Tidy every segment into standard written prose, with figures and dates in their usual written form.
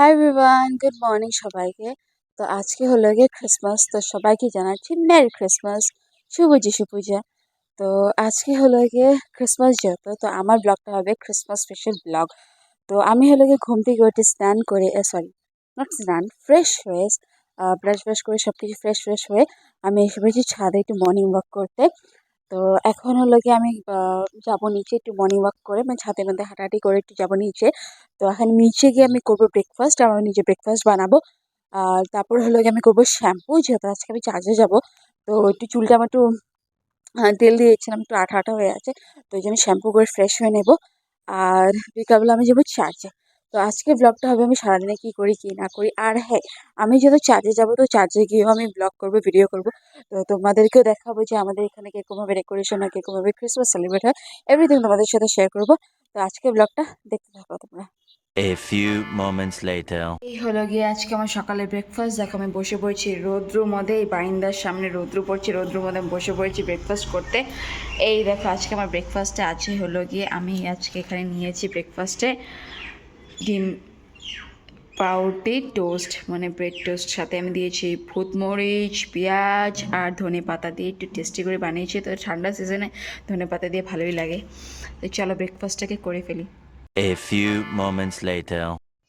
Hi everyone, good morning সবাইকে। তো আজকে হলো গিয়ে ক্রিসমাস, তো সবাইকে জানাচ্ছি মেরি ক্রিসমাস, শুভ যিশু পূজা। তো আজকে হলো গিয়ে ক্রিসমাস যেহেতু, তো আমার ব্লগটা হবে ক্রিসমাস স্পেশাল ব্লগ। তো আমি হলো গিয়ে ঘুম থেকে উঠে স্নান করে, সরি নট স্নান, ফ্রেশ হয়ে ব্রাশ ব্রাশ করে সব কিছু ফ্রেশ ফ্রেশ হয়ে আমি এসে পড়েছি ছাদে একটু মর্নিং ওয়াক করতে। তো এখন হলো গিয়ে আমি যাবো নিচে একটু মর্নিং ওয়াক করে, মানে ছাদের মধ্যে হাঁটাহাঁটি করে একটু যাবো নিচে। তো এখন নিচে গিয়ে আমি করবো ব্রেকফাস্ট, আমার নিজে ব্রেকফাস্ট বানাবো। আর তারপর হলো গিয়ে আমি করবো শ্যাম্পু, যেহেতু আজকে আমি চার্জে যাবো। তো একটু চুলটা আমার একটু তেল দিয়েছিলাম, একটু আঠা আঠা হয়ে আছে, তো ওই জন্য শ্যাম্পু করে ফ্রেশ হয়ে নেবো। আর বিকালবেলা আমি যাবো চার্জে। তো আজকে ব্লগটা হবে আমি সারাদিনে কী করি কী না করি। আর হ্যাঁ, আমি যেহেতু চার্জে যাবো, তো চার্জে গিয়েও আমি ব্লগ করবো, ভিডিও করবো। তো তোমাদেরকেও দেখাবো যে আমাদের এখানে কীরকমভাবে ডেকোরেশন হয়, কীরকমভাবে ক্রিসমাস সেলিব্রেট হয়, এভরিথিং তোমাদের সাথে শেয়ার করবো। তো আজকে ব্লগটা দেখতে থাকো তোমরা। A few moments later. এই হলো গিয়ে আজকে আমার সকালে ব্রেকফাস্ট। দেখো আমি বসে পড়েছি রৌদ্র মধ্যে, এই বারিন্দার সামনে রৌদ্র পড়ছে, রৌদ্র মধ্যে আমি বসে পড়েছি ব্রেকফাস্ট করতে। এই দেখো আজকে আমার ব্রেকফাস্টে আছে হলো গিয়ে, আমি আজকে এখানে নিয়েছি ব্রেকফাস্টে ডিম, পাউরুটি, টোস্ট, মানে ব্রেড টোস্ট, সাথে আমি দিয়েছি ভূতমরিচ, পেঁয়াজ আর ধনে পাতা দিয়ে একটু টেস্টি করে বানিয়েছি। তো ঠান্ডা সিজনে ধনে পাতা দিয়ে ভালোই লাগে। তো চলো ব্রেকফাস্টটাকে করে ফেলি। A few moments later.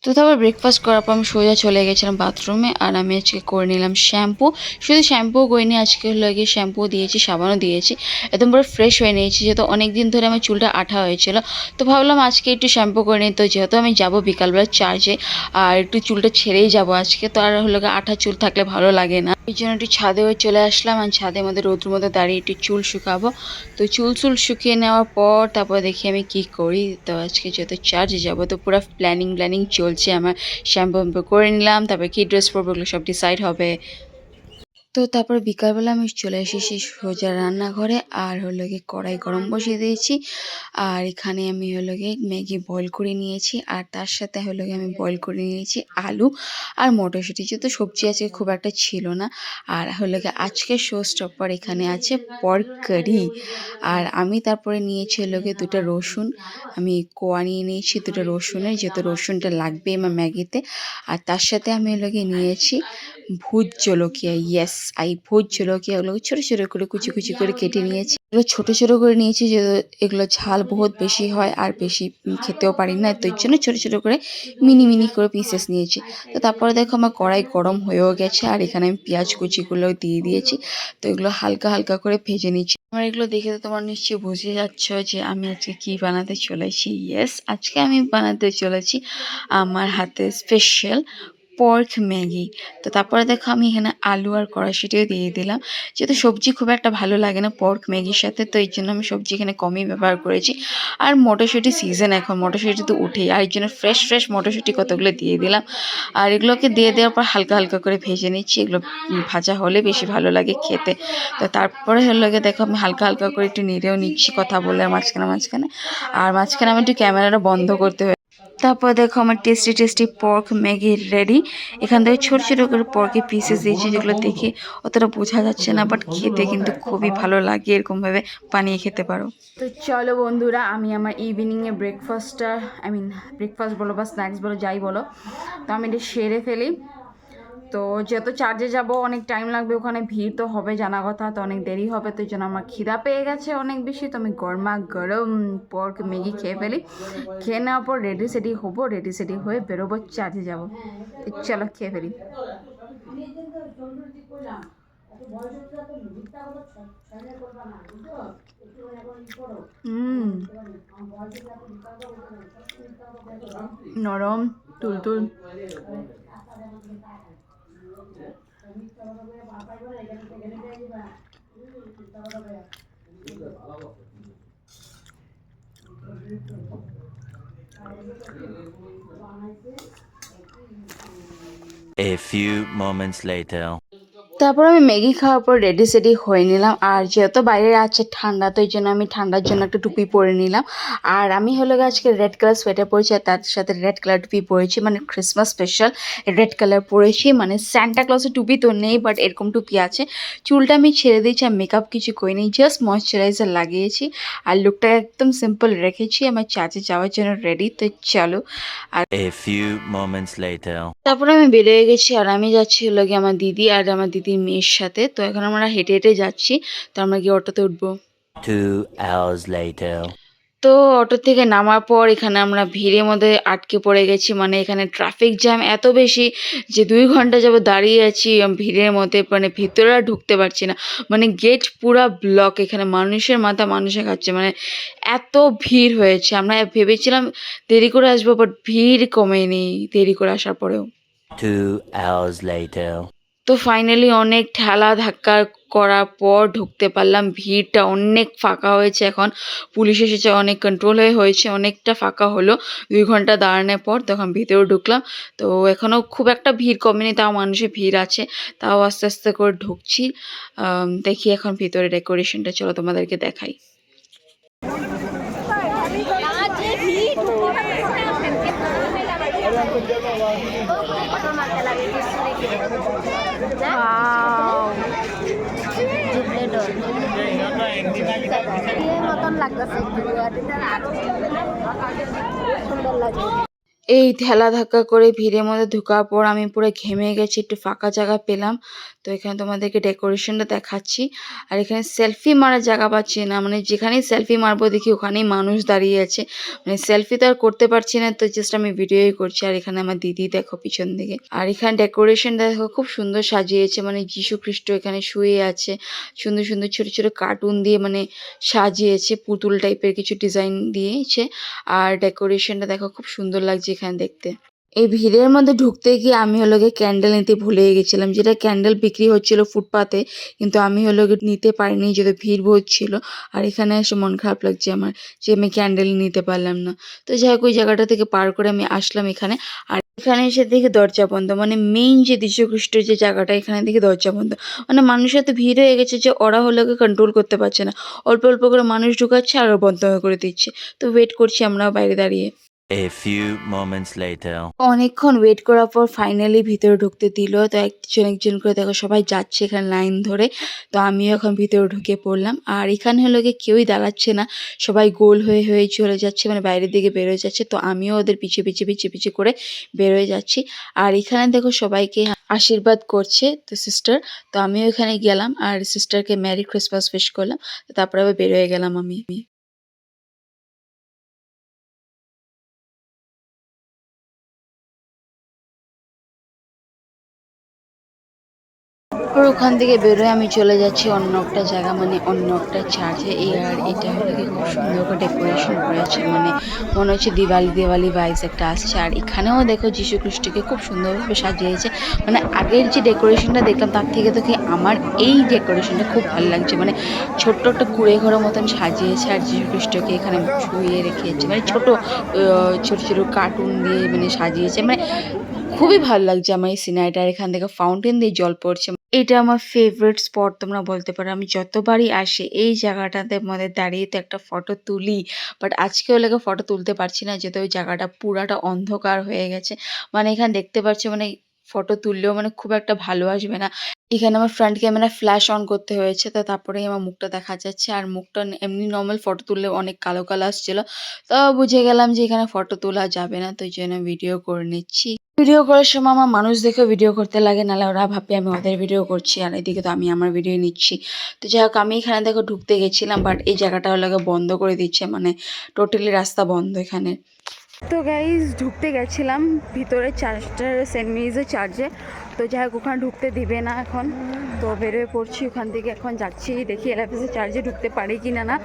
তো তারপর ব্রেকফাস্ট করার পর আমি সোজা চলে গেছিলাম বাথরুমে, আর আমি আজকে করে নিলাম শ্যাম্পু। শুধু শ্যাম্পুও করিনি, আজকে হলো গিয়ে শ্যাম্পু দিয়েছি, সাবানও দিয়েছি, একদম পুরো ফ্রেশ হয়ে নিয়েছি, যেহেতু অনেক দিন ধরে আমার চুলটা আঠা হয়েছিল। তো ভাবলাম আজকে একটু শ্যাম্পু করে নিই, তো যেহেতু আমি যাব বিকালবেলা চার্জে, আর একটু চুলটা ছেড়েই যাব আজকে, তো আর হলো গিয়ে আঠা চুল থাকলে ভালো লাগে না। এই জন্য একটু ছাদে চলে আসলাম, আর ছাদের মধ্যে রোদ্রের মধ্যে দাঁড়িয়ে একটু চুল শুকাবো। তো চুল শুকিয়ে নেওয়ার পর তারপর দেখি আমি কি করি। তো আজকে যেহেতু চার্জে যাবো, তো পুরো প্ল্যানিং চলছে আমার। শ্যাম্পু করে নিলাম, তারপরে কি ড্রেস পরবো ওগুলো সব ডিসাইড হবে। তো তারপর বিকালবেলা আমি চলে এসেছি সোজা রান্নাঘরে, আর হলো গিয়ে কড়াই গরম বসিয়ে দিয়েছি। আর এখানে আমি হলো গিয়ে ম্যাগি বয়েল করে নিয়েছি, আর তার সাথে হলো গিয়ে আমি বয়েল করে নিয়েছি আলু আর মটরশুঁটি, যেহেতু সবজি আজকে খুব একটা ছিল না। আর হলো গিয়ে আজকে শো স্টপার এখানে আছে পর্ক কারি। আর আমি তারপরে নিয়েছি হলো গিয়ে দুটো রসুন, আমি কোয়া নিয়ে নিয়েছি দুটো রসুনের, যেহেতু রসুনটা লাগবে আমার ম্যাগিতে। আর তার সাথে আমি হলো গিয়ে নিয়েছি ভূত জলকিয়া, ইয়েস ভূত জলকিয়া, ওগুলো ছোটো ছোটো করে কুচি কুচি করে কেটে নিয়েছি। এগুলো ছোটো ছোটো করে নিয়েছি, যে এগুলো ঝাল বহুত বেশি হয় আর বেশি খেতেও পারি না, তো এর জন্য ছোটো ছোটো করে মিনি করে পিসেস নিয়েছি। তো তারপরে দেখো আমার কড়াই গরম হয়েও গেছে, আর এখানে আমি পেঁয়াজ কুচিগুলো দিয়ে দিয়েছি। তো এগুলো হালকা হালকা করে ভেজে নিচ্ছি। আমার এগুলো দেখে তো তোমার নিশ্চয়ই বুঝে যাচ্ছ যে আমি আজকে কি বানাতে চলেছি। ইয়েস, আজকে আমি বানাতে চলেছি আমার হাতে স্পেশাল পর্ক ম্যাগি। তো তারপরে দেখো আমি এখানে আলু আর কড়াইশুঁটিও দিয়ে দিলাম, যেহেতু সবজি খুব একটা ভালো লাগে না পর্ক ম্যাগির সাথে, তো এই জন্য আমি সবজি এখানে কমই ব্যবহার করেছি। আর মটরশুঁটি সিজন, এখন মটরশুঁটি তো উঠেই, আর এই জন্য ফ্রেশ মটরশুঁটি কতগুলো দিয়ে দিলাম। আর এগুলোকে দিয়ে দেওয়ার পর হালকা হালকা করে ভেজে নিচ্ছি, এগুলো ভাজা হলে বেশি ভালো লাগে খেতে। তো তারপরে হলো গিয়ে দেখো আমি হালকা হালকা করে একটু নেড়েও নিচ্ছি কথা বলে মাঝখানে। আর মাঝখানে আমি একটু ক্যামেরাটা বন্ধ করতে হয়। তারপর দেখো আমার টেস্টি পর্ক ম্যাগি রেডি। এখান থেকে ছোট করে পর্কের পিসেস দিয়েছি, যেগুলো দেখে অতটা বোঝা যাচ্ছে না, বাট খেতে কিন্তু খুবই ভালো লাগে, এরকমভাবে বানিয়ে খেতে পারো। তো চলো বন্ধুরা, আমি আমার ইভিনিংয়ে ব্রেকফাস্টটা, ব্রেকফাস্ট বলো বা স্ন্যাক্স বলো যাই বলো, তো আমি এটা সেরে ফেলি। তো যেহেতু চার্জে যাব, অনেক টাইম লাগবে, ওখানে ভিড় তো হবে জানা কথা, তো অনেক দেরি হবে, তো এই জন্য আমার খিদা পেয়ে গেছে অনেক বেশি। তো আমি গরমা গরম পর্ক ম্যাগি খেয়ে ফেলি। খেয়ে নেওয়ার পর রেডি সেডি হয়ে বেরোবো, চার্জে যাব। তো চলো খেয়ে ফেলি। নরম তুলতুল। A few moments later. তারপর আমি ম্যাগি খাওয়ার পর রেডি সেডি হয়ে নিলাম। আর যেহেতু বাইরে আছে ঠান্ডা, তো এই জন্য আমি ঠান্ডার জন্য একটা টুপি পরে নিলাম। আর আমি হলো গিয়ে আজকে রেড কালার সোয়েটার পরেছি, আর তার সাথে রেড কালার টুপি পরেছি, মানে ক্রিসমাস স্পেশাল রেড কালার পরেছি। মানে স্যান্টা ক্লসের টুপি তো নেই, বাট এরকম টুপি আছে। চুলটা আমি ছেড়ে দিয়েছি, আর মেকআপ কিছু করিনি, জাস্ট ময়শ্চারাইজার লাগিয়েছি। আর লুকটা একদম সিম্পল রেখেছি। আমার চার্চে যাওয়ার জন্য রেডি, তো চলো। আর A few moments later. তারপরে আমি বেরিয়ে গেছি, আর আমি যাচ্ছি হলো গিয়ে আমার দিদি আর আমার দিদির মেয়ের সাথে। তো এখন আমরা হেঁটে হেঁটে যাচ্ছি, তো আমরা গিয়ে অটোতে উঠবো। 2 hours later. তো অটো থেকে নামার পর এখানে আমরা ভিড়ের মধ্যে আটকে পড়ে গেছি। মানে এখানে ট্রাফিক জ্যাম এত বেশি যে 2 ঘন্টা যাবত দাঁড়িয়ে আছি ভিড়ের মধ্যে, মানে ভিতরে আর ঢুকতে পারছি না। মানে গেট পুরা ব্লক, এখানে মানুষের মাথা মানুষে খাচ্ছে, মানে এত ভিড় হয়েছে। আমরা ভেবেছিলাম দেরি করে আসবো, বাট ভিড় কমেনি দেরি করে আসার পরেও। 2 hours later. তো ফাইনালি অনেক ঠেলা ধাক্কা করার পর ঢুকতে পারলাম। ভিড়টা অনেক ফাঁকা হয়েছে, এখন পুলিশ এসেছে, অনেক কন্ট্রোল হয়েছে, অনেকটা ফাঁকা হলো 2 ঘন্টা দাঁড়ানোর পর। তখন ভিতরে ঢুকলাম, তো এখনও খুব একটা ভিড় কমেনি, তাও মানুষের ভিড় আছে, তাও আস্তে আস্তে করে ঢুকছি। দেখি এখন ভিতরে ডেকোরেশনটা, চলো তোমাদেরকে দেখাই। মতন লাগতেছে সুন্দর লাগে। এই ঠেলা ধাক্কা করে ভিড়ের মধ্যে ঢোকার পর আমি পুরো ঘেমে গেছি, একটু ফাঁকা জায়গা পেলাম। তো এখানে তোমাদেরকে ডেকোরেশনটা দেখাচ্ছি। আর এখানে সেলফি মারার জায়গা পাচ্ছি না, মানে যেখানেই সেলফি মারবো দেখি ওখানেই মানুষ দাঁড়িয়ে আছে। মানে সেলফি তো আর করতে পারছি না, তো জাস্ট আমি ভিডিওই করছি। আর এখানে আমার দিদি দেখো পিছন দিকে। আর এখানে ডেকোরেশন দেখো খুব সুন্দর সাজিয়েছে, মানে যীশু খ্রিস্ট এখানে শুয়ে আছে, সুন্দর সুন্দর ছোট ছোট কার্টুন দিয়ে মানে সাজিয়েছে, পুতুল টাইপের কিছু ডিজাইন দিয়েছে। আর ডেকোরেশনটা দেখো খুব সুন্দর লাগছে এখানে দেখতে। এই ভিড়ের মধ্যে ঢুকতে গিয়ে আমি হলো গিয়ে ক্যান্ডেল নিতে ভুলে গেছিলাম, যেটা ক্যান্ডেল বিক্রি হচ্ছিল ফুটপাতে, কিন্তু আমি হলো গিয়ে নিতে পারিনি যেহেতু ভিড় বহুত ছিল। আর এখানে এসে মন খারাপ লাগছে আমার যে আমি ক্যান্ডেল নিতে পারলাম না। তো যাই হোক, ওই জায়গাটা থেকে পার করে আমি আসলাম এখানে। আর এখানে এসে দেখি দরজা বন্ধ, মানে মেইন যে যীশু খ্রিস্টের যে জায়গাটা, এখানে দেখি দরজা বন্ধ। মানে মানুষের তো ভিড় হয়ে গেছে যে ওরা হলো গিয়ে কন্ট্রোল করতে পারছে না, অল্প অল্প করে মানুষ ঢুকাচ্ছে আর বন্ধ করে দিচ্ছে। তো ওয়েট করছি আমরা বাইরে দাঁড়িয়ে। A few moments later. অনেকক্ষণ ওয়েট করার পর ফাইনালি ভিতরে ঢুকতে দিল। তো একজন একজন করে দেখো সবাই যাচ্ছে এখানে লাইন ধরে। তো আমিও এখন ভিতরে ঢুকে পড়লাম। আর এখানে হলো গিয়ে কেউই দাঁড়াচ্ছে না, সবাই গোল হয়ে হয়ে চলে যাচ্ছে, মানে বাইরের দিকে বেরোয় যাচ্ছে। তো আমিও ওদের পিছিয়ে পিছিয়ে পিছিয়ে পিছিয়ে করে বেরোয় যাচ্ছি। আর এখানে দেখো সবাইকে আশীর্বাদ করছে তো সিস্টার। তো আমিও এখানে গেলাম আর সিস্টারকে মেরি ক্রিসমাস উইশ করলাম। তারপরে আবার বেরোয় গেলাম আমি। তারপর ওখান থেকে বেরোয় আমি চলে যাচ্ছি অন্য একটা জায়গা, মানে অন্য একটা চার্চে। আর এটা হলো কি খুব সুন্দর করে ডেকোরেশন করেছে, মানে মনে হচ্ছে দিওয়ালি দিওয়ালি ভাইস একটা আসছে। আর এখানেও দেখো যীশু খ্রিস্টকে খুব সুন্দরভাবে সাজিয়েছে। মানে আগের যে ডেকোরেশনটা দেখলাম তার থেকে তো কি আমার এই ডেকোরেশনটা খুব ভালো লাগছে। মানে ছোট্ট একটা কুঁড়ে ঘরের মতন সাজিয়েছে, আর যীশু খ্রিস্টকে এখানে শুয়ে রেখেছে, মানে ছোট ছোট ছোট কার্টুন দিয়ে মানে সাজিয়েছে। মানে খুবই ভালো লাগছে আমার এই সিনারিটা। আর এখান থেকে ফাউন্টেন দিয়ে জল পড়ছে। এটা আমার ফেভারিট স্পট তোমরা বলতে পারো। আমি যতবারই আসি এই জায়গাটাতে মধ্যে দাঁড়িয়ে তো একটা ফটো তুলি, বাট আজকেও লেগে ফটো তুলতে পারছি না যেহেতু ওই জায়গাটা পুরাটা অন্ধকার হয়ে গেছে। মানে এখানে দেখতে পাচ্ছ মানে ফটো তুললেও মানে খুব একটা ভালো আসবে না। এখানে আমার ফ্রন্ট ক্যামেরা ফ্ল্যাশ অন করতে হয়েছে, তো তারপরেই আমার মুখটা দেখা যাচ্ছে। আর মুখটা এমনি নর্মাল ফটো তুললে অনেক কালো কালো আসছিল, তো বুঝে গেলাম যে এখানে ফটো তোলা যাবে না, তো এই জন্য ভিডিও করে নিচ্ছি। ভিডিও করার সময় আমার মানুষ দেখে ভিডিও করতে লাগে, নাহলে ওরা ভাববে আমি ওদের ভিডিও করছি, আর এদিকে তো আমি আমার ভিডিও নিচ্ছি। তো যাই হোক, আমি এখানে দেখো ঢুকতে গেছিলাম, বাট এই জায়গাটা হলো বন্ধ করে দিচ্ছে, মানে টোটালি রাস্তা বন্ধ এখানে। তো গাইজ ঢুকতে গেছিলাম ভিতরে চার্চটার সেন্ট মেরিজের চার্চে। তো যাই হোক ওখানে ঢুকতে দিবে না এখন, তো বেরোয় পড়ছি ওখান থেকে। এখন যাচ্ছি দেখি এলএফএসের চার্চে ঢুকতে পারি কি না।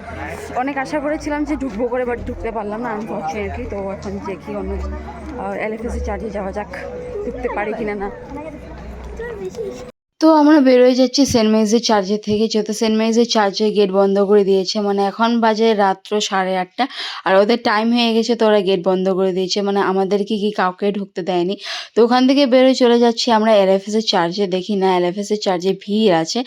অনেক আশা করেছিলাম যে ঢুকবো করে, বাট ঢুকতে পারলাম না আনফর্চুনেটলি। তো এখন দেখি অন্য এলএফএসের চার্চে যাওয়া যাক, ঢুকতে পারি কিনা না। তো আমরা বেরোয় যাচ্ছি সেন্ট মেরিজের চার্চের থেকে, যেহেতু সেন্ট মেরিজের চার্চের গেট বন্ধ করে দিয়েছে, মানে এখন বাজে রাত্র 8:30 আর ওদের টাইম হয়ে গেছে, তো ওরা গেট বন্ধ করে দিয়েছে, মানে আমাদেরকে কি কাউকে ঢুকতে দেয়নি। তো ওখান থেকে বেরোয় চলে যাচ্ছি আমরা এলএফএস এর চার্চে, দেখি না এলএফএস এর চার্চে ভিড় আছে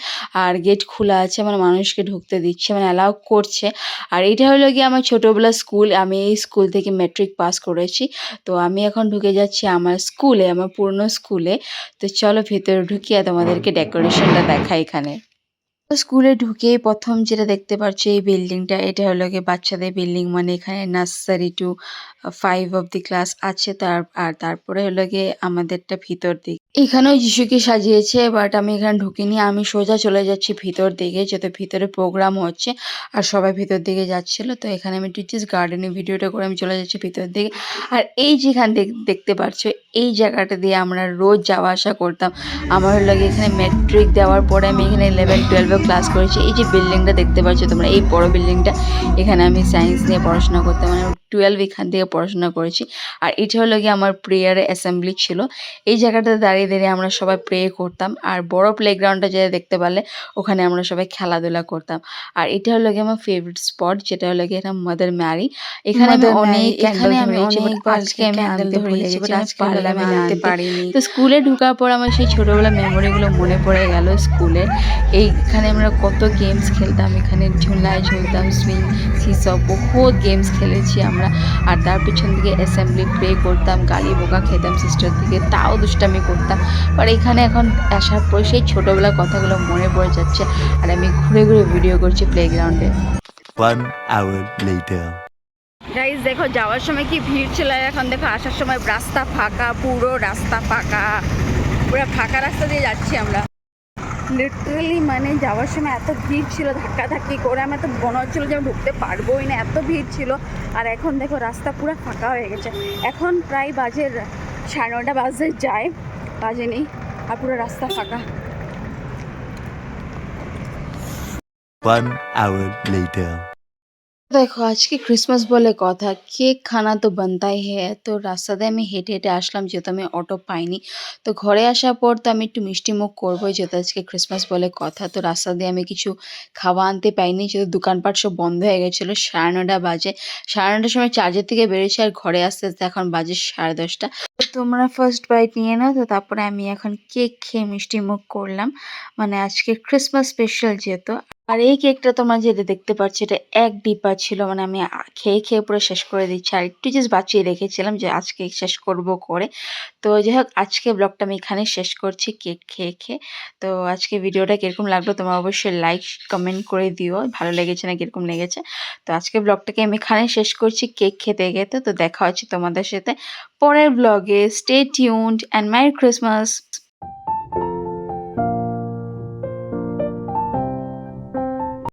আর গেট খোলা আছে, মানে মানুষকে ঢুকতে দিচ্ছে, মানে অ্যালাউ করছে। আর এটা হলো গিয়ে আমার ছোটোবেলার স্কুল, আমি এই স্কুল থেকে ম্যাট্রিক পাস করেছি। তো আমি এখন ঢুকে যাচ্ছি আমার স্কুলে, আমার পুরনো স্কুলে। তো চলো ভেতরে ঢুকি আর তোমাদেরকে ডেকোরেশনটা দেখাই এখানে। তো স্কুলে ঢুকেই প্রথম যেটা দেখতে পাচ্ছ এই বিল্ডিংটা, এটা হলো গিয়ে বাচ্চাদের বিল্ডিং, মানে এখানে নার্সারি টু 5 অব্দি ক্লাস আছে। আর তারপরে হলো গিয়ে আমাদেরটা ভিতর দিক, এখানেও যিশুকে সাজিয়েছে, বাট আমি এখানে ঢুকিনি, আমি সোজা চলে যাচ্ছি ভিতর দিকে, যেহেতু ভিতরে প্রোগ্রাম হচ্ছে আর সবাই ভিতর দিকে যাচ্ছিল। তো এখানে আমি টিচার্স গার্ডেনের ভিডিওটা করে আমি চলে যাচ্ছি ভিতর দিকে। আর এই যেখানে দেখতে পাচ্ছ এই জায়গাটা দিয়ে আমরা রোজ যাওয়া আসা করতাম। আমার হলো গিয়ে এখানে ম্যাট্রিক দেওয়ার পরে আমি এখানে 11-12 ক্লাস করেছি। এই যে বিল্ডিংটা দেখতে পাচ্ছ তোমরা, এই বড় বিল্ডিংটা, এখানে আমি সায়েন্স নিয়ে পড়াশোনা করতাম, মানে 12 এখান থেকে পড়াশোনা করেছি। আর এটা হলো গিয়ে আমার প্রেয়ার অ্যাসেম্বলি ছিল, এই জায়গাটাতে দাঁড়িয়ে দাঁড়িয়ে আমরা সবাই প্রে করতাম। আর বড় প্লেগ্রাউন্ডটা যেটা দেখতে পারলে, ওখানে আমরা সবাই খেলাধুলা করতাম। আর এটা হলো গিয়ে আমার ফেভারিট স্পট, যেটা হলো গিয়ে এটা মাদার ম্যারি। এখানে আমি অনেক ক্যান্ডেল ধরিয়েছি, বাট আজকে আমি আনতে ভুলে গেছি, বাট আজকে পারলে আমি আনতে পারিনি। তো স্কুলে ঢোকার পর আমার সেই ছোটোবেলার মেমোরিগুলো মনে পড়ে গেল স্কুলের। এইখানে আমরা কত গেমস খেলতাম, এখানে ঝুলায় ঝুলতাম, সুইং, সিসব, বহুত গেমস খেলেছি আমরা। আর তার পিছন দিকে অ্যাসেম্বলি প্রে করতাম, গালি বোকা খেতাম সিস্টার থেকে, তাও দুষ্টামি করতাম। আর এখানে এখন আসার পর সেই ছোটোবেলার কথাগুলো মনে পড়ে যাচ্ছে, আর আমি ঘুরে ঘুরে ভিডিও করছি প্লেগ্রাউন্ডে। 1 hour later. গাইজ দেখো যাওয়ার সময় কি ভিড় ছিল, আর এখন দেখো আসার সময় রাস্তা ফাঁকা, পুরো রাস্তা ফাঁকা, পুরো ফাঁকা রাস্তা দিয়ে যাচ্ছি আমরা। লিটারালি মানে যাওয়ার সময় এত ভিড় ছিল, ধাক্কাধাক্কি করে আমি এত মনে হচ্ছিলো যে আমি ঢুকতে পারবোই না, এত ভিড় ছিল। আর এখন দেখো রাস্তা পুরো ফাঁকা হয়ে গেছে, এখন প্রায় বাজে 9:30 বাজে যায়, বাজেনি, আর পুরো রাস্তা ফাঁকা। 1 hour later. দেখো আজকে ক্রিসমাস বলে কথা, কেক খানা তো বানতাই হ্যাঁ। তো রাস্তাতে আমি হেঁটে হেঁটে আসলাম, যেহেতু আমি অটো পাইনি। তো ঘরে আসার পর তো আমি একটু মিষ্টি মুখ করবোই, যেহেতু আজকে ক্রিসমাস বলে কথা। তো রাস্তা দিয়ে আমি কিছু খাওয়া আনতে পাইনি, যেহেতু দোকানপাট সব বন্ধ হয়ে গেছিলো। 9:30 বাজে, 9:30 সময় চার্জের থেকে বেরিয়েছি, আর ঘরে আস্তে আস্তে এখন বাজে 10:30। তো তোমরা ফার্স্ট বাইট নিয়ে নাও। তো তারপরে আমি এখন কেক খেয়ে মিষ্টি মুখ করলাম, মানে আজকে ক্রিসমাস স্পেশাল যেহেতু। আর এই কেকটা তোমরা যেটা দেখতে পাচ্ছ, এটা 1 ডিপা ছিল, মানে আমি খেয়ে খেয়ে পুরো শেষ করে দিচ্ছি, আর একটু জাস্ট বাঁচিয়ে রেখেছিলাম যে আজকে শেষ করব করে। তো যাই হোক, আজকে ব্লগটা আমি এখানে শেষ করছি কেক খেয়ে খেয়ে। তো আজকে ভিডিওটা কিরকম লাগলো তোমরা অবশ্যই লাইক কমেন্ট করে দিও, ভালো লেগেছে না কিরকম লেগেছে। তো আজকে ব্লগটাকে আমি এখানে শেষ করছি কেক খেতে খেতে। তো দেখা হচ্ছে তোমাদের সাথে পরের ব্লগে। Stay tuned and merry Christmas.